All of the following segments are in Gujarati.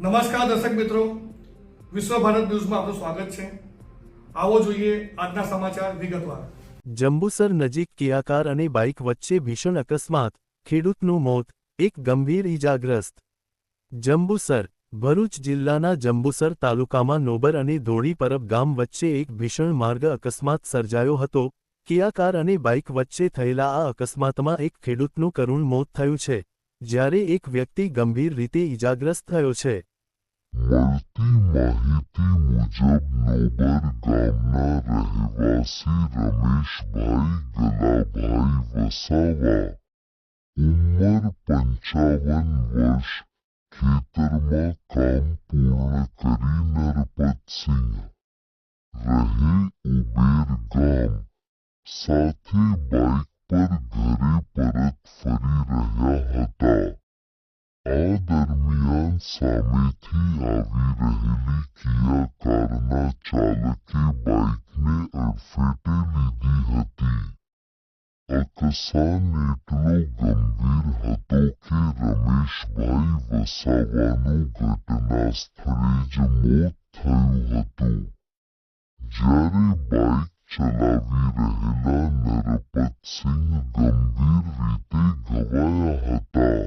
નમસ્કાર દર્શક મિત્રો, વિશ્વ ભારત ન્યૂઝમાં આપનું સ્વાગત છે। આવો જોઈએ આજના સમાચાર વિગતવાર। જંબુસર નજીક કિયા કાર અને બાઇક વચ્ચે ભીષણ અકસ્માત, ખેડૂતનું મોત, એક ગંભીર ઈજાગ્રસ્ત। જંબુસર, ભરૂચ જિલ્લાના જંબુસર તાલુકામાં નોબર અને ધોળી પરબ ગામ વચ્ચે એક ભીષણ માર્ગ અકસ્માત સર્જાયો હતો। કિયા કાર અને બાઇક વચ્ચે થયેલા આ અકસ્માતમાં એક ખેડૂતનું કરુણ મોત થયું છે, જ્યારે એક વ્યક્તિ ગંભીર રીતે ઈજાગ્રસ્ત થયો છે। મળતી માહિતી મુજબ નોબર ગામના રહેવાસી રમેશભાઈ ગલાભાઈ વસાવા, ઉંમર 55 વર્ષ, ખેતરમાં કામ પૂર્ણ કરી નરપતસિંહ, રહે ઉબેર ગામ, સાથે બાઇક પર ઘરે પરત ફરી રહ્યા હતા। આ દરમિયાન સામેથી આવી રહેલી કિયા કારના ચાલકે બાઇકને અડફેટે લીધી હતી। અકસ્માત એટલો ગંભીર હતો કે રમેશભાઈ વસાવાનું ઘટના સ્થળે જ મોત થયું હતું, જ્યારે બાઇક ચલાવી રહેલા નરપતસિંહ ગંભીર રીતે ઘવાયા હતા।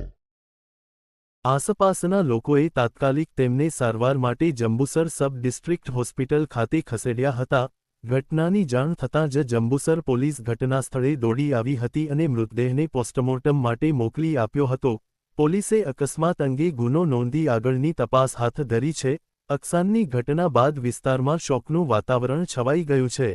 આસપાસના લોકોએ તાત્કાલિક તેમને સારવાર માટે જંબુસર સબ ડિસ્ટ્રિક્ટ હોસ્પિટલ ખાતે ખસેડ્યા હતા। ઘટનાની જાણ થતાં જ જંબુસર પોલીસ ઘટનાસ્થળે દોડી આવી હતી અને મૃતદેહને પોસ્ટમોર્ટમ માટે મોકલી આપ્યો હતો। પોલીસે અકસ્માત અંગે ગુનો નોંધી આગળની તપાસ હાથ ધરી છે। અકસ્માતની ઘટના બાદ વિસ્તારમાં શોકનું વાતાવરણ છવાઈ ગયું છે।